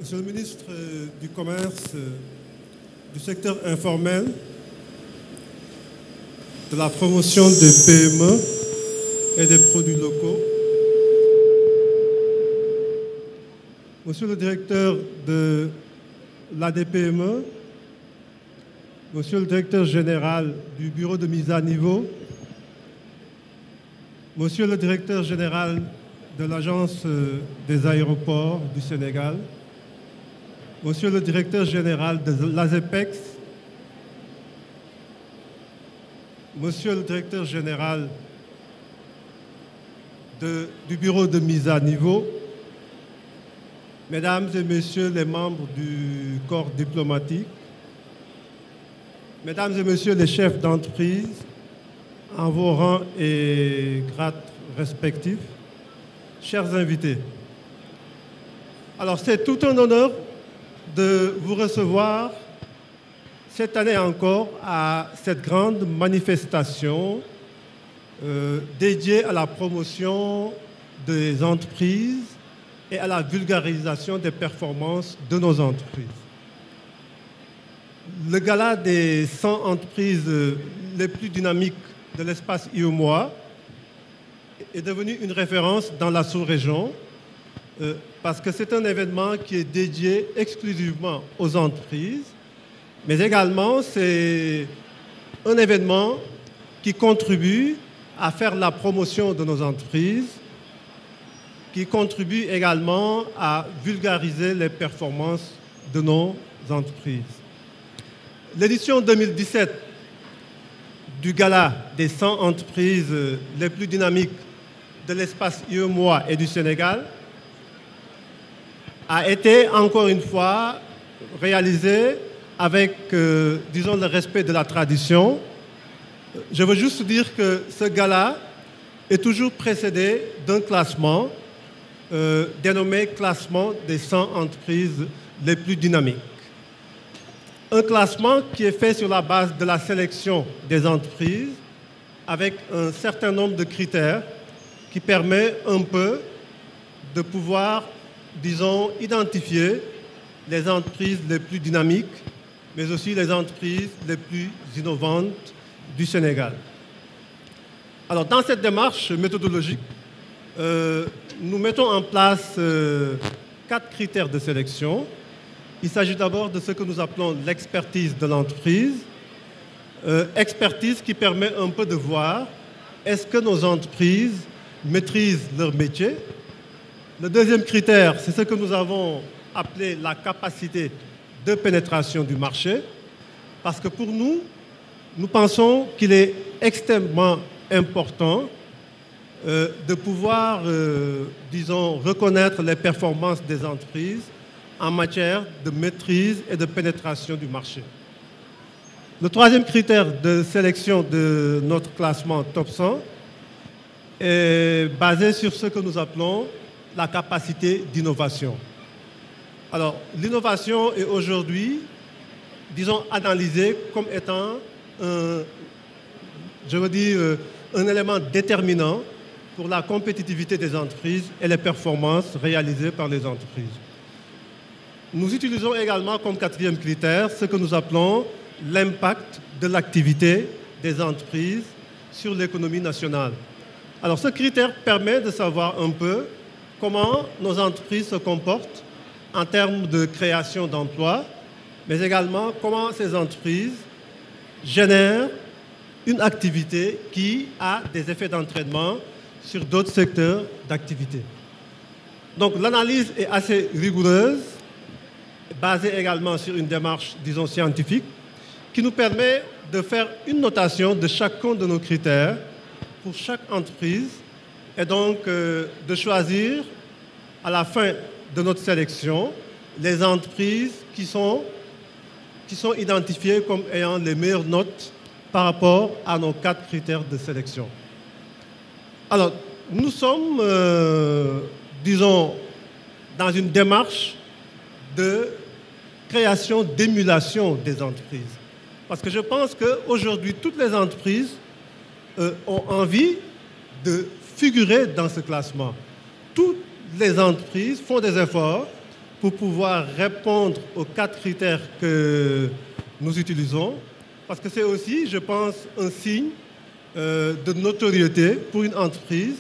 Monsieur le ministre du Commerce, du secteur informel, de la promotion des PME et des produits locaux, Monsieur le directeur de l'ADPME, Monsieur le directeur général du bureau de mise à niveau, Monsieur le directeur général de l'Agence des aéroports du Sénégal, Monsieur le directeur général de l'ASEPEX, Monsieur le directeur général du bureau de mise à niveau, Mesdames et Messieurs les membres du corps diplomatique, Mesdames et Messieurs les chefs d'entreprise, en vos rangs et grades respectifs, chers invités. Alors c'est tout un honneur de vous recevoir cette année encore à cette grande manifestation dédiée à la promotion des entreprises et à la vulgarisation des performances de nos entreprises. Le gala des 100 entreprises les plus dynamiques de l'espace IOMOA est devenu une référence dans la sous-région parce que c'est un événement qui est dédié exclusivement aux entreprises, mais également c'est un événement qui contribue à faire la promotion de nos entreprises, qui contribue également à vulgariser les performances de nos entreprises. L'édition 2017 du Gala des 100 entreprises les plus dynamiques de l'espace IOMOA et du Sénégal a été encore une fois réalisée avec, disons, le respect de la tradition. Je veux juste dire que ce gala est toujours précédé d'un classement dénommé classement des 100 entreprises les plus dynamiques. Un classement qui est fait sur la base de la sélection des entreprises avec un certain nombre de critères qui permet un peu de pouvoir, disons, identifier les entreprises les plus dynamiques, mais aussi les entreprises les plus innovantes du Sénégal. Alors, dans cette démarche méthodologique, nous mettons en place 4 critères de sélection. Il s'agit d'abord de ce que nous appelons l'expertise de l'entreprise. Expertise qui permet un peu de voir est-ce que nos entreprises maîtrisent leur métier. Le deuxième critère, c'est ce que nous avons appelé la capacité de pénétration du marché. Parce que pour nous, nous pensons qu'il est extrêmement important de pouvoir, disons, reconnaître les performances des entreprises en matière de maîtrise et de pénétration du marché. Le troisième critère de sélection de notre classement Top 100 est basé sur ce que nous appelons la capacité d'innovation. Alors, l'innovation est aujourd'hui, disons, analysée comme étant un élément déterminant pour la compétitivité des entreprises et les performances réalisées par les entreprises. Nous utilisons également comme quatrième critère ce que nous appelons l'impact de l'activité des entreprises sur l'économie nationale. Alors ce critère permet de savoir un peu comment nos entreprises se comportent en termes de création d'emplois, mais également comment ces entreprises génèrent une activité qui a des effets d'entraînement sur d'autres secteurs d'activité. Donc l'analyse est assez rigoureuse, basée également sur une démarche, disons, scientifique, qui nous permet de faire une notation de chacun de nos critères pour chaque entreprise et donc de choisir à la fin de notre sélection les entreprises qui sont identifiées comme ayant les meilleures notes par rapport à nos 4 critères de sélection. Alors, nous sommes, disons, dans une démarche de création, d'émulation des entreprises. Parce que je pense qu'aujourd'hui, toutes les entreprises ont envie de figurer dans ce classement. Toutes les entreprises font des efforts pour pouvoir répondre aux 4 critères que nous utilisons, parce que c'est aussi, je pense, un signe de notoriété pour une entreprise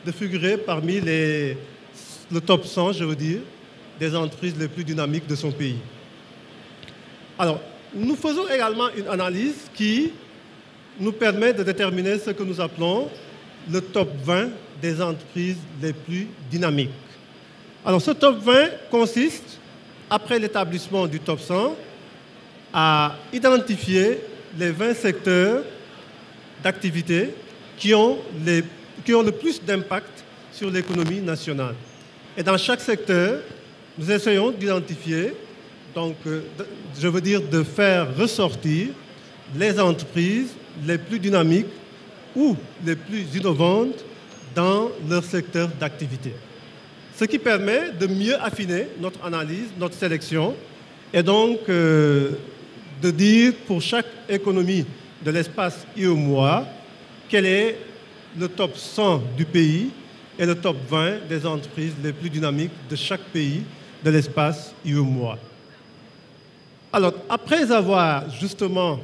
de figurer parmi le top 100, je veux dire, des entreprises les plus dynamiques de son pays. Alors, nous faisons également une analyse qui nous permet de déterminer ce que nous appelons le top 20 des entreprises les plus dynamiques. Alors, ce top 20 consiste, après l'établissement du top 100, à identifier les 20 secteurs d'activité qui ont le plus d'impact sur l'économie nationale. Et dans chaque secteur, nous essayons d'identifier, donc, je veux dire de faire ressortir les entreprises les plus dynamiques ou les plus innovantes dans leur secteur d'activité. Ce qui permet de mieux affiner notre analyse, notre sélection, et donc de dire pour chaque économie de l'espace UEMOA quel est le top 100 du pays et le top 20 des entreprises les plus dynamiques de chaque pays de l'espace UEMOA. Alors, après avoir justement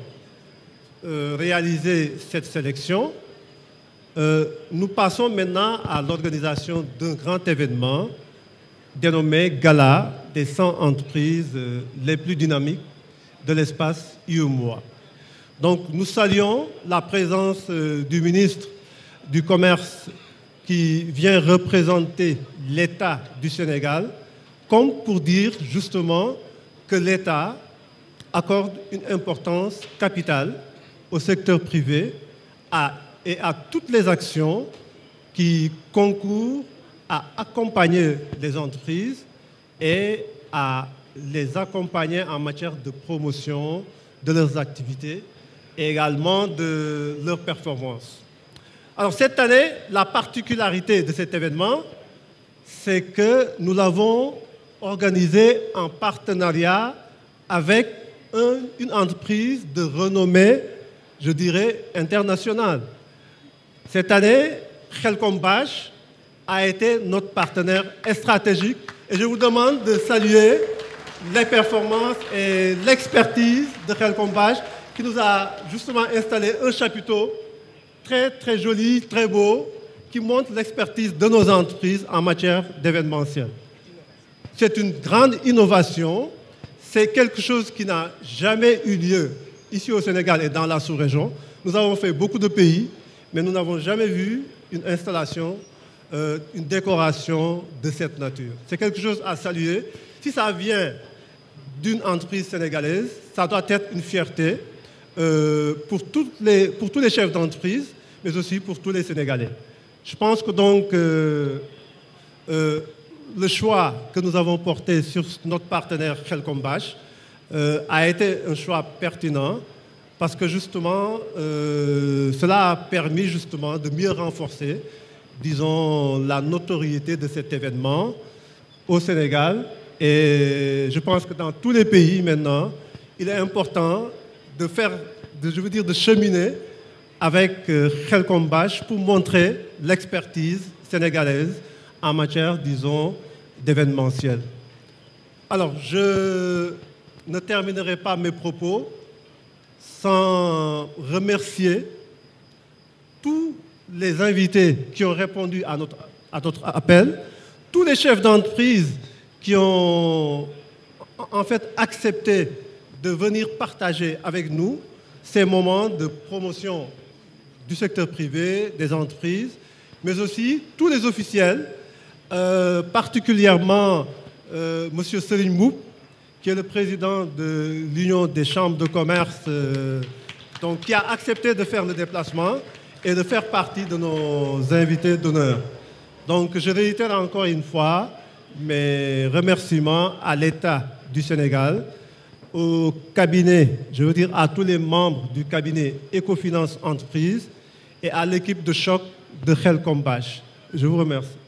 réalisé cette sélection, nous passons maintenant à l'organisation d'un grand événement dénommé Gala des 100 entreprises les plus dynamiques de l'espace UEMOA. Donc, nous saluons la présence du ministre du Commerce qui vient représenter l'État du Sénégal, comme pour dire justement que l'État accorde une importance capitale au secteur privé et à toutes les actions qui concourent à accompagner les entreprises et à les accompagner en matière de promotion de leurs activités et également de leurs performances. Alors cette année, la particularité de cet événement, c'est que nous l'avons organisé en partenariat avec une entreprise de renommée, je dirais, internationale. Cette année, Khelcom Bash a été notre partenaire stratégique et je vous demande de saluer les performances et l'expertise de Khelcom Bash qui nous a justement installé un chapiteau très très joli, très beau, qui montre l'expertise de nos entreprises en matière d'événementiel. C'est une grande innovation, c'est quelque chose qui n'a jamais eu lieu ici au Sénégal et dans la sous-région. Nous avons fait beaucoup de pays, mais nous n'avons jamais vu une installation, une décoration de cette nature. C'est quelque chose à saluer. Si ça vient d'une entreprise sénégalaise, ça doit être une fierté pour tous les chefs d'entreprise, mais aussi pour tous les Sénégalais. Je pense que donc le choix que nous avons porté sur notre partenaire Khelcom Bash a été un choix pertinent parce que justement cela a permis justement de mieux renforcer, disons, la notoriété de cet événement au Sénégal. Et je pense que dans tous les pays maintenant, il est important de cheminer avec Khelcom Bash pour montrer l'expertise sénégalaise en matière, disons, d'événementiel. Alors, je ne terminerai pas mes propos sans remercier tous les invités qui ont répondu à notre appel, tous les chefs d'entreprise qui ont en fait accepté de venir partager avec nous ces moments de promotion du secteur privé, des entreprises, mais aussi tous les officiels, particulièrement M. Serigne Mboup, qui est le président de l'Union des chambres de commerce, donc, qui a accepté de faire le déplacement et de faire partie de nos invités d'honneur. Donc je réitère encore une fois mes remerciements à l'État du Sénégal, au cabinet, je veux dire à tous les membres du cabinet Ecofinance Entreprise et à l'équipe de choc de Khelcom Bash. Je vous remercie.